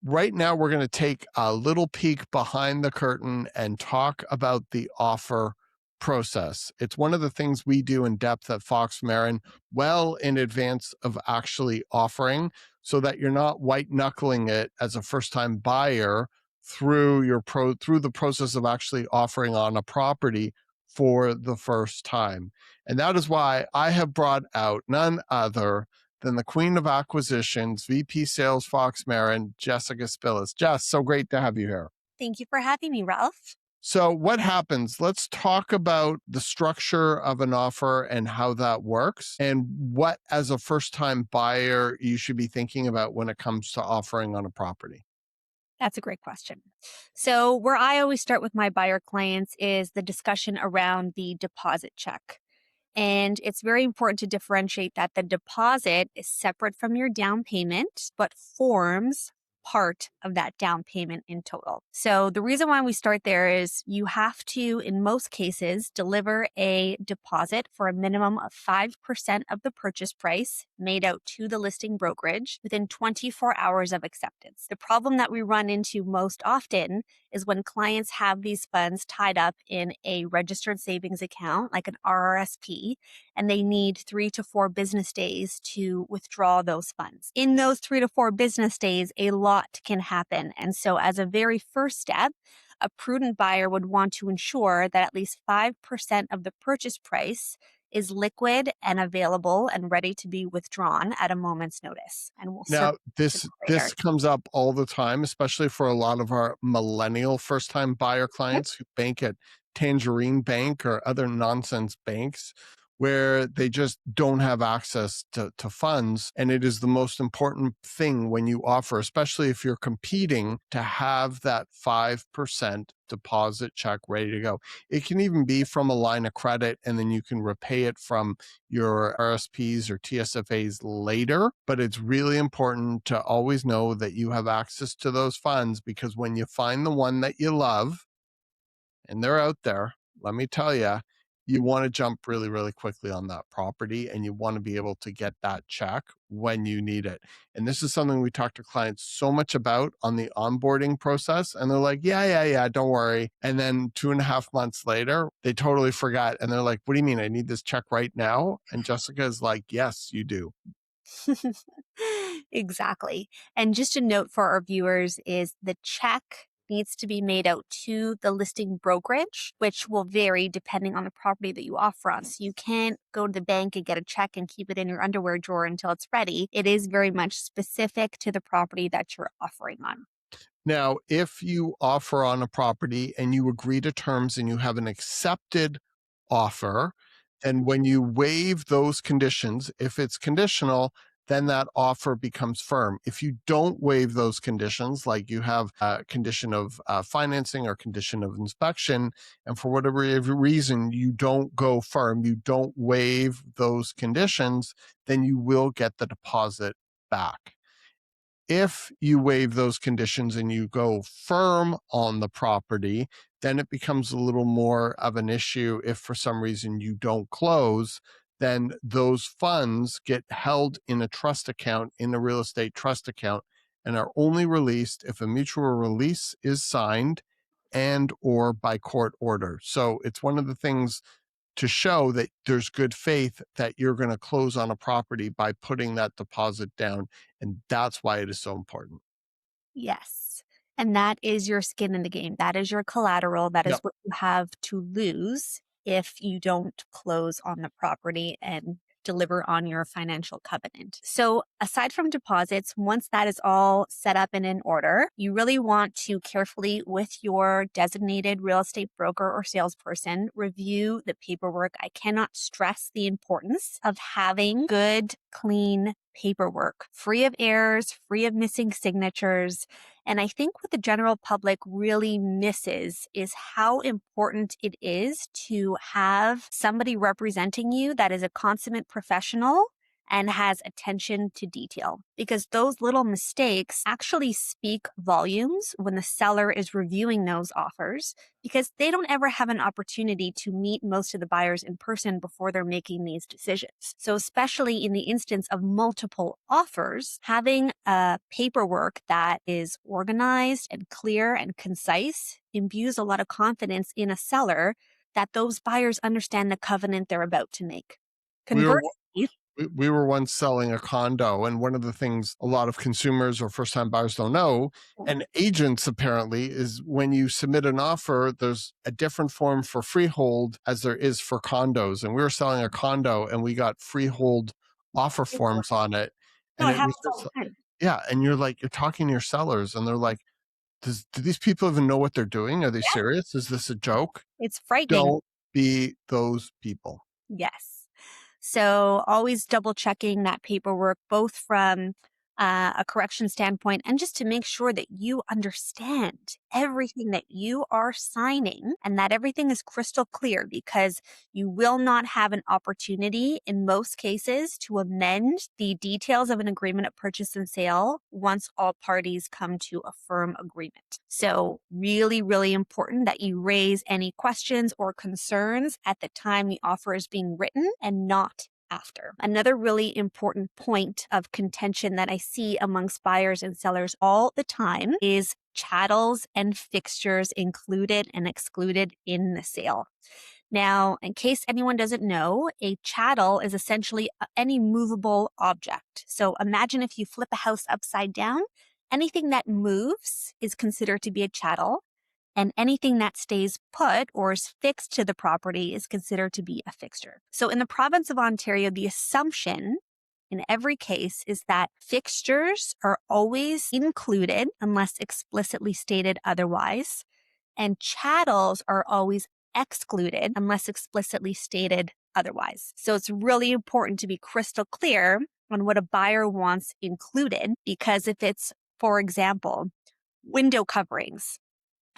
right now we're going to take a little peek behind the curtain and talk about the offer process. It's one of the things we do in depth at Fox Marin well in advance of actually offering, so that you're not white knuckling it as a first time buyer through the process of actually offering on a property for the first time. And that is why I have brought out none other than the Queen of Acquisitions, VP Sales Fox Marin, Jessica Spillas. Jess, so great to have you here. Thank you for having me, Ralph. So what happens? Let's talk about the structure of an offer and how that works, and what, as a first-time buyer, you should be thinking about when it comes to offering on a property. That's a great question. So, where I always start with my buyer clients is the discussion around the deposit check. And it's very important to differentiate that the deposit is separate from your down payment, but forms part of that down payment in total. So the reason why we start there is you have to, in most cases, deliver a deposit for a minimum of 5% of the purchase price made out to the listing brokerage within 24 hours of acceptance. The problem that we run into most often is when clients have these funds tied up in a registered savings account, like an RRSP, and they need 3 to 4 business days to withdraw those funds. In those 3 to 4 business days, a lot can happen. And so as a very first step, a prudent buyer would want to ensure that at least 5% of the purchase price is liquid and available and ready to be withdrawn at a moment's notice. And we'll Now, circle this later. comes up all the time, especially for a lot of our millennial first-time buyer clients who bank at Tangerine Bank or other nonsense banks, where they just don't have access to funds. And it is the most important thing when you offer, especially if you're competing, to have that 5% deposit check ready to go. It can even be from a line of credit, and then you can repay it from your RSPs or TSFAs later. But it's really important to always know that you have access to those funds, because when you find the one that you love, and they're out there, let me tell you, you want to jump really, really quickly on that property, and you want to be able to get that check when you need it. And this is something we talk to clients so much about on the onboarding process. And they're like, yeah, don't worry. And then 2.5 months later, they totally forgot. And they're like, what do you mean? I need this check right now? And Jessica is like, yes, you do. Exactly. And just a note for our viewers is the check needs to be made out to the listing brokerage, which will vary depending on the property that you offer on. So you can't go to the bank and get a check and keep it in your underwear drawer until it's ready. It is very much specific to the property that you're offering on. Now, if you offer on a property and you agree to terms and you have an accepted offer, then when you waive those conditions, if it's conditional, then that offer becomes firm. If you don't waive those conditions, like you have a condition of financing or condition of inspection, and for whatever reason you don't go firm, you don't waive those conditions, then you will get the deposit back. If you waive those conditions and you go firm on the property, then it becomes a little more of an issue. If for some reason you don't close, then those funds get held in a trust account, in a real estate trust account, and are only released if a mutual release is signed and or by court order. So it's one of the things to show that there's good faith that you're going to close on a property by putting that deposit down. And that's why it is so important. Yes. And that is your skin in the game. That is your collateral. That is Yep. what you have to lose if you don't close on the property and deliver on your financial covenant. So aside from deposits, once that is all set up and in order, you really want to carefully, with your designated real estate broker or salesperson, review the paperwork. I cannot stress the importance of having good, clean paperwork, free of errors, free of missing signatures. And I think what the general public really misses is how important it is to have somebody representing you that is a consummate professional and has attention to detail, because those little mistakes actually speak volumes when the seller is reviewing those offers, because they don't ever have an opportunity to meet most of the buyers in person before they're making these decisions. So especially in the instance of multiple offers, having a paperwork that is organized and clear and concise imbues a lot of confidence in a seller that those buyers understand the covenant they're about to make. We were Conversely, we were once selling a condo, and one of the things a lot of consumers or first time buyers don't know, and agents apparently, is when you submit an offer, there's a different form for freehold as there is for condos. And we were selling a condo and we got freehold offer forms on it. no, And it it was happens all just, the time. yeah. And you're talking to your sellers and they're like, do these people even know what they're doing? Are they Yeah, serious? Is this a joke? it's frightening. Don't be those people. Yes. So always double checking that paperwork, both from a correction standpoint and just to make sure that you understand everything that you are signing and that everything is crystal clear, because you will not have an opportunity in most cases to amend the details of an agreement of purchase and sale once all parties come to a firm agreement. So really, really important that you raise any questions or concerns at the time the offer is being written and not after. Another really important point of contention that I see amongst buyers and sellers all the time is chattels and fixtures included and excluded in the sale. Now, in case anyone doesn't know, a chattel is essentially any movable object. So imagine if you flip a house upside down, anything that moves is considered to be a chattel, and anything that stays put or is fixed to the property is considered to be a fixture. So in the province of Ontario, the assumption in every case is that fixtures are always included unless explicitly stated otherwise, and chattels are always excluded unless explicitly stated otherwise. So it's really important to be crystal clear on what a buyer wants included, because if it's, for example, window coverings,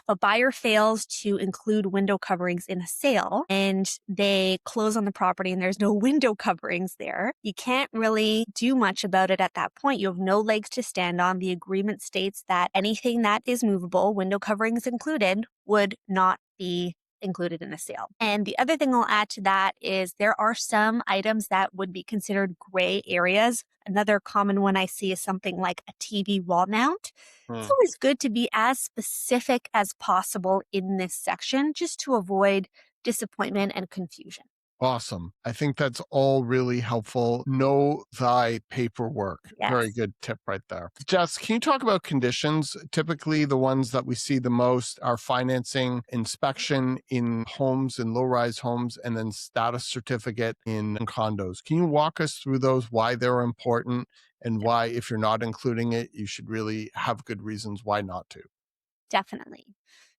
a buyer fails to include window coverings in a sale and they close on the property and there's no window coverings there, you can't really do much about it at that point. You have no legs to stand on. The agreement states that anything that is movable, window coverings included, would not be included in a sale. And the other thing I'll add to that is there are some items that would be considered gray areas. Another common one I see is something like a TV wall mount. It's Hmm. always good to be as specific as possible in this section just to avoid disappointment and confusion. Awesome. I think that's all really helpful. Know thy paperwork. Very Yes, good tip right there. Jess, can you talk about conditions? Typically, the ones that we see the most are financing, inspection in homes, in low rise homes, and then status certificate in condos. Can you walk us through those, why they're important, and why, if you're not including it, you should really have good reasons why not to? definitely.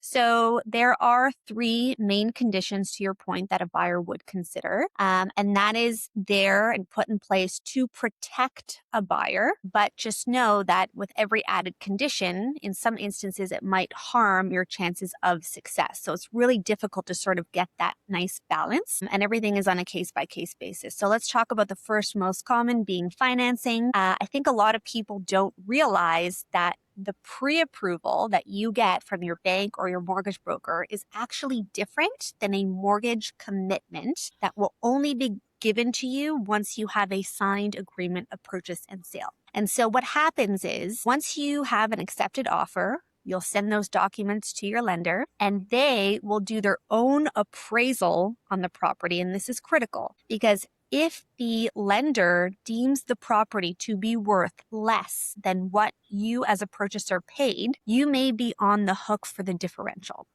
So there are three main conditions, to your point, that a buyer would consider. And that is there and put in place to protect a buyer. But just know that with every added condition, in some instances, it might harm your chances of success. So it's really difficult to sort of get that nice balance. And everything is on a case by case basis. So let's talk about the first most common, being financing. I think a lot of people don't realize that the pre-approval that you get from your bank or your mortgage broker is actually different than a mortgage commitment that will only be given to you once you have a signed agreement of purchase and sale. And so what happens is once you have an accepted offer, you'll send those documents to your lender and they will do their own appraisal on the property. And this is critical because if the lender deems the property to be worth less than what you as a purchaser paid, you may be on the hook for the differential.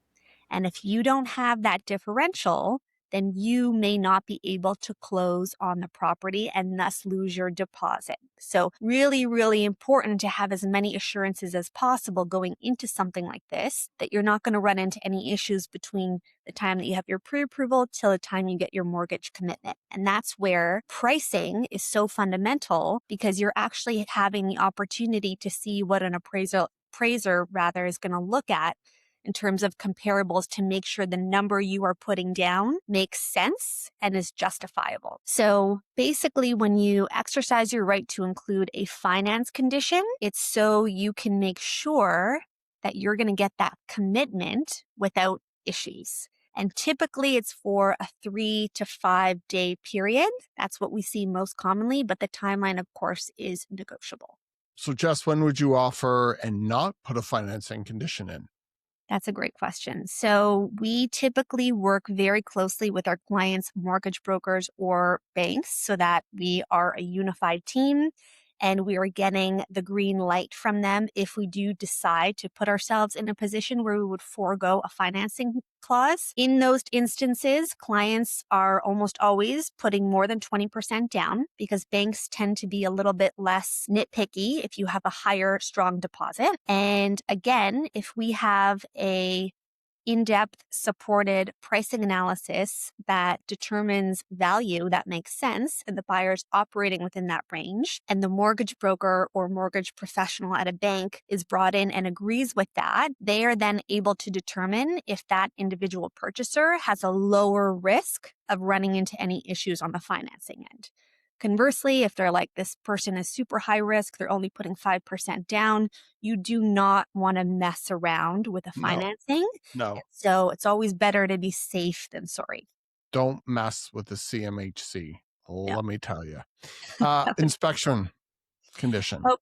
And if you don't have that differential, then you may not be able to close on the property and thus lose your deposit. So really, really important to have as many assurances as possible going into something like this, that you're not going to run into any issues between the time that you have your pre-approval till the time you get your mortgage commitment. And that's where pricing is so fundamental, because you're actually having the opportunity to see what an appraiser is going to look at in terms of comparables to make sure the number you are putting down makes sense and is justifiable. So basically, when you exercise your right to include a finance condition, it's so you can make sure that you're going to get that commitment without issues. And typically it's for a 3 to 5 day period. That's what we see most commonly, but the timeline, of course, is negotiable. So, Jess, when would you offer and not put a financing condition in? That's a great question. So we typically work very closely with our clients' mortgage brokers or banks so that we are a unified team and we are getting the green light from them if we do decide to put ourselves in a position where we would forego a financing clause. In those instances, clients are almost always putting more than 20% down because banks tend to be a little bit less nitpicky if you have a higher strong deposit. And again, if we have a in-depth supported pricing analysis that determines value that makes sense and the buyer's operating within that range, and the mortgage broker or mortgage professional at a bank is brought in and agrees with that, they are then able to determine if that individual purchaser has a lower risk of running into any issues on the financing end. Conversely, if they're like, this person is super high risk, they're only putting 5% down, you do not want to mess around with the No, financing. no. So it's always better to be safe than sorry. Don't mess with the CMHC. Yeah. Let me tell you. Inspection condition. Oh,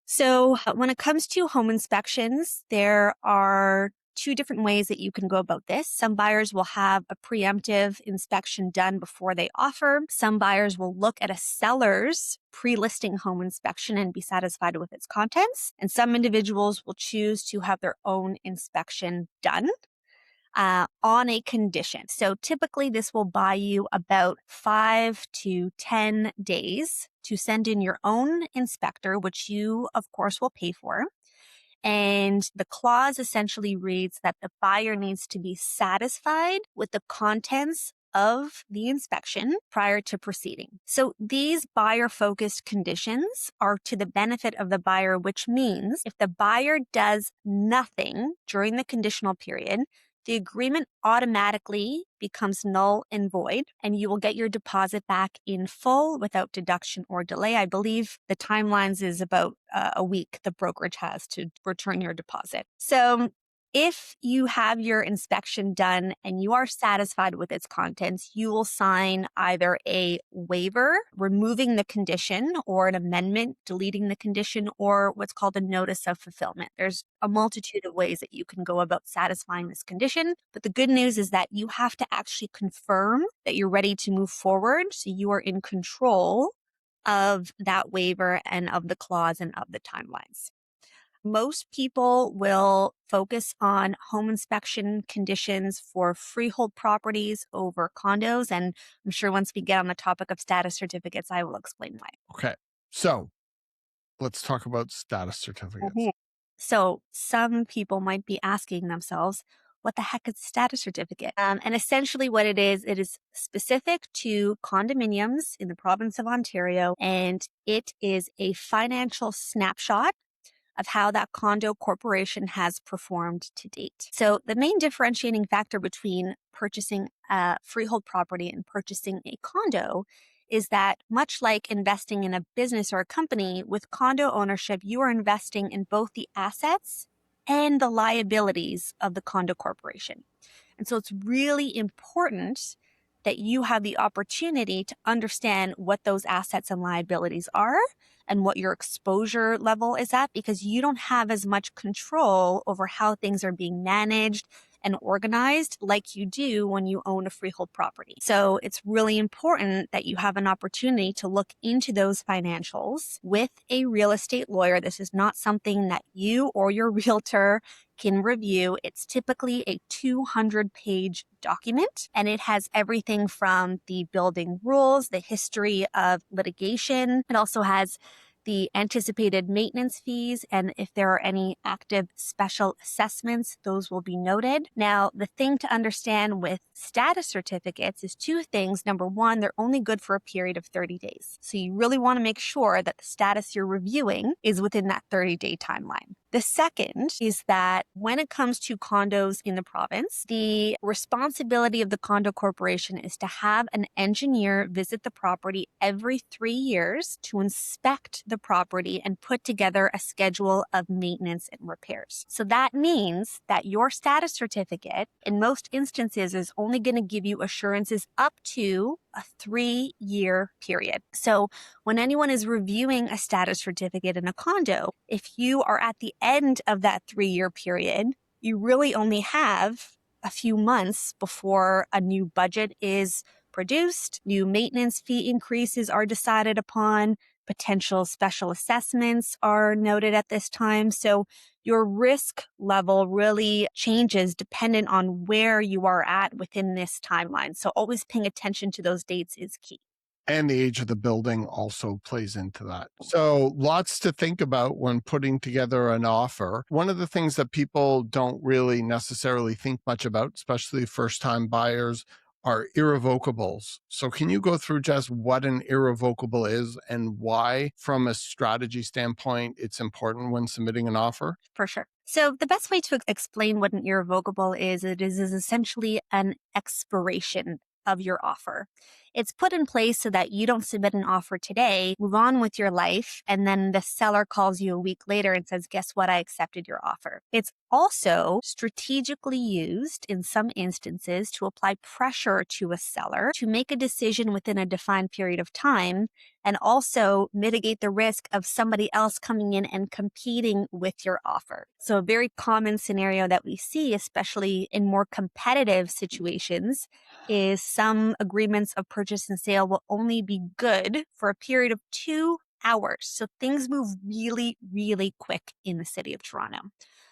so when it comes to home inspections, there are two different ways that you can go about this. Some buyers will have a preemptive inspection done before they offer. Some buyers will look at a seller's pre-listing home inspection and be satisfied with its contents. And some individuals will choose to have their own inspection done on a condition. So typically this will buy you about 5 to 10 days to send in your own inspector, which you, of course, will pay for. And the clause essentially reads that the buyer needs to be satisfied with the contents of the inspection prior to proceeding. So these buyer-focused conditions are to the benefit of the buyer, which means if the buyer does nothing during the conditional period, the agreement automatically becomes null and void, and you will get your deposit back in full without deduction or delay. I believe the timelines is about a week the brokerage has to return your deposit. So if you have your inspection done and you are satisfied with its contents, you will sign either a waiver removing the condition or an amendment deleting the condition or what's called a notice of fulfillment. There's a multitude of ways that you can go about satisfying this condition. But the good news is that you have to actually confirm that you're ready to move forward. So you are in control of that waiver and of the clause and of the timelines. Most people will focus on home inspection conditions for freehold properties over condos. And I'm sure once we get on the topic of status certificates, I will explain why. Okay. So let's talk about status certificates. Mhm. So some people might be asking themselves, what the heck is a status certificate? And essentially what it is specific to condominiums in the province of Ontario, and it is a financial snapshot of how that condo corporation has performed to date. So the main differentiating factor between purchasing a freehold property and purchasing a condo is that much like investing in a business or a company, with condo ownership, you are investing in both the assets and the liabilities of the condo corporation. And so it's really important that you have the opportunity to understand what those assets and liabilities are and what your exposure level is at, because you don't have as much control over how things are being managed and organized like you do when you own a freehold property. So it's really important that you have an opportunity to look into those financials with a real estate lawyer. This is not something that you or your realtor can review. It's typically a 200-page document, and it has everything from the building rules, the history of litigation. It also has the anticipated maintenance fees, and if there are any active special assessments, those will be noted. Now, the thing to understand with status certificates is two things. Number one, they're only good for a period of 30 days. So you really want to make sure that the status you're reviewing is within that 30-day timeline. The second is that when it comes to condos in the province, the responsibility of the condo corporation is to have an engineer visit the property every 3 years to inspect the property and put together a schedule of maintenance and repairs. So that means that your status certificate, in most instances, is only going to give you assurances up to a 3-year period. So when anyone is reviewing a status certificate in a condo, if you are at the end of that 3-year period, you really only have a few months before a new budget is produced, new maintenance fee increases are decided upon, potential special assessments are noted at this time. So your risk level really changes dependent on where you are at within this timeline. So always paying attention to those dates is key. And the age of the building also plays into that. So, lots to think about when putting together an offer. One of the things that people don't really necessarily think much about, especially first time buyers, are irrevocables. So, can you go through just what an irrevocable is and why, from a strategy standpoint, it's important when submitting an offer? For sure. So the best way to explain what an irrevocable is, is essentially an expiration of your offer. It's put in place so that you don't submit an offer today, move on with your life, and then the seller calls you a week later and says, guess what? I accepted your offer. It's also strategically used in some instances to apply pressure to a seller to make a decision within a defined period of time and also mitigate the risk of somebody else coming in and competing with your offer. So a very common scenario that we see, especially in more competitive situations, is some agreements of purchase and sale will only be good for a period of 2 hours. So things move really, really quick in the city of Toronto.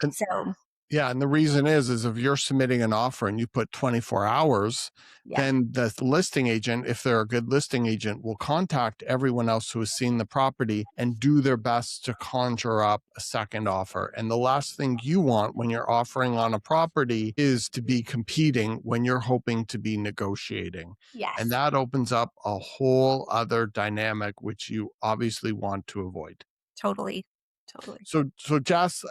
And So yeah, and the reason is if you're submitting an offer and you put 24 hours, yeah, then the listing agent, if they're a good listing agent, will contact everyone else who has seen the property and do their best to conjure up a second offer. And the last thing you want when you're offering on a property is to be competing when you're hoping to be negotiating. And yes, that opens up a whole other dynamic, which you obviously want to avoid. totally, totally. So Jess,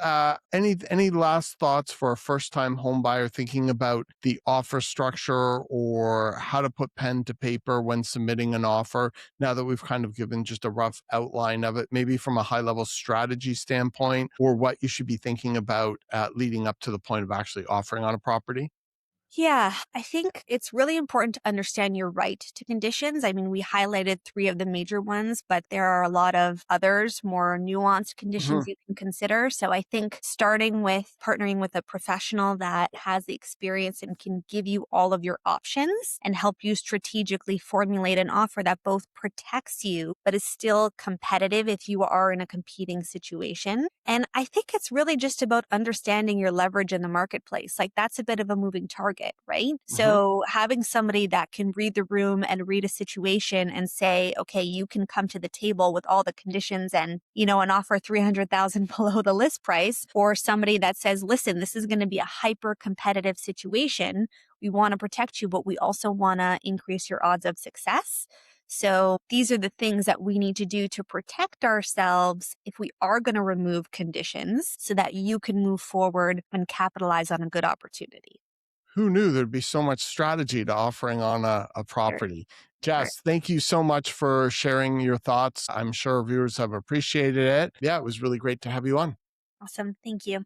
any last thoughts for a first time home buyer thinking about the offer structure or how to put pen to paper when submitting an offer? Now that we've kind of given just a rough outline of it, maybe from a high level strategy standpoint, or what you should be thinking about leading up to the point of actually offering on a property. Yeah, I think it's really important to understand your right to conditions. I mean, we highlighted 3 of the major ones, but there are a lot of others, more nuanced conditions Mhm. you can consider. So I think starting with partnering with a professional that has the experience and can give you all of your options and help you strategically formulate an offer that both protects you, but is still competitive if you are in a competing situation. And I think it's really just about understanding your leverage in the marketplace. Like that's a bit of a moving target, right? Mhm. So having somebody that can read the room and read a situation and say, okay, you can come to the table with all the conditions and, and offer 300,000 below the list price, or somebody that says, listen, this is going to be a hyper competitive situation. We want to protect you, but we also want to increase your odds of success. So these are the things that we need to do to protect ourselves if we are going to remove conditions so that you can move forward and capitalize on a good opportunity. Who knew there'd be so much strategy to offering on a Sure. property? Sure. Jess, thank you so much for sharing your thoughts. I'm sure viewers have appreciated it. Yeah, it was really great to have you on. Awesome. Thank you.